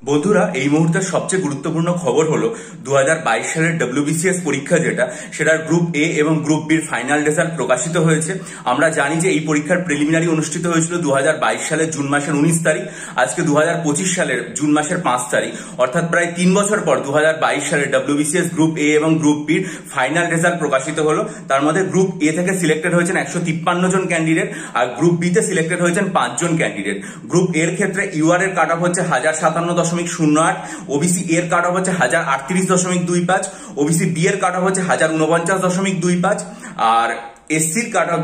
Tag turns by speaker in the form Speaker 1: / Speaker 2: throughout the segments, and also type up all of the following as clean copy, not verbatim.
Speaker 1: বন্ধুরা, এই মুহূর্তের সবচেয়ে গুরুত্বপূর্ণ খবর হলো 2022 সালের ডব্লিউবিসিএস পরীক্ষা সেটার গ্রুপ এ এবং গ্রুপ বির ফাইনাল রেজাল্ট প্রকাশিত হয়েছে। আমরা জানি যে এই পরীক্ষার প্রিলিমিনারি অনুষ্ঠিত হয়েছিল 2022 সালের জুন মাসের 19 তারিখ। আজকে 2025 সালের জুন মাসের 5 তারিখ, অর্থাৎ প্রায় 3 বছর পর 2022 সালের ডব্লিউবিসিএস গ্রুপ এ এবং গ্রুপ বির ফাইনাল রেজাল্ট প্রকাশিত হলো। তার মধ্যে গ্রুপ এ থেকে সিলেক্টেড হয়েছেন 153 জন ক্যান্ডিডেট, আর গ্রুপ বি তে সিলেক্টেড হয়েছেন 5 জন ক্যান্ডিডেট। গ্রুপ এর ক্ষেত্রে ইউআর এর কাট অফ হচ্ছে 1057.08, ওবিসি এর কাট অফ হচ্ছে 1038.25, ওবিসি বি এর কাট অফ হচ্ছে 1049.25, আর এসসির কাট অফ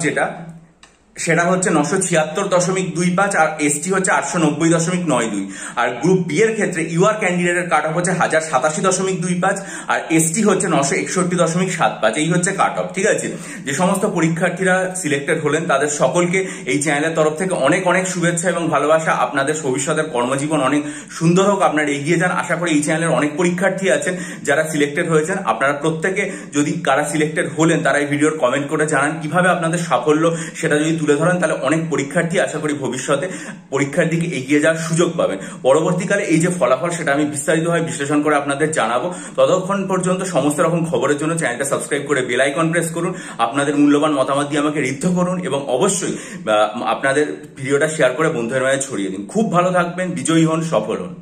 Speaker 1: সেটা হচ্ছে 976.25, আর এসটি হচ্ছে 890.92। আর গ্রুপ বি এর ক্ষেত্রে ইউআর ক্যান্ডিডেটের কাট অফ হচ্ছে 1087.25, আর এসটি হচ্ছে 961.75। এই হচ্ছে কাট অফ। ঠিক আছে, যে সমস্ত পরীক্ষার্থীরা সিলেক্টেড হলেন তাদের সকলকে এই চ্যানেলের তরফ থেকে অনেক অনেক শুভেচ্ছা এবং ভালোবাসা। আপনাদের ভবিষ্যতের কর্মজীবন অনেক সুন্দর হোক, আপনারা এগিয়ে যান। আশা করি এই চ্যানেলের অনেক পরীক্ষার্থী আছেন যারা সিলেক্টেড হয়েছেন। আপনারা প্রত্যেকে যদি কারা সিলেক্টেড হলেন তারা এই ভিডিওর কমেন্ট করে জানান কিভাবে আপনাদের সাফল্য সেটা যদি তুলে ধরেন, তাহলে অনেক পরীক্ষার্থী আশা করি ভবিষ্যতে পরীক্ষার দিকে এগিয়ে যাওয়ার সুযোগ পাবেন। পরবর্তীকালে এই যে ফলাফল সেটা আমি বিস্তারিতভাবে বিশ্লেষণ করে আপনাদের জানাবো। ততক্ষণ পর্যন্ত সমস্ত রকম খবরের জন্য চ্যানেলটা সাবস্ক্রাইব করে বেল আইকন প্রেস করুন। আপনাদের মূল্যবান মতামত দিয়ে আমাকে ঋদ্ধ করুন এবং অবশ্যই আপনাদের ভিডিওটা শেয়ার করে বন্ধুদের মাঝে ছড়িয়ে দিন। খুব ভালো থাকবেন, বিজয়ী হন, সফল হন।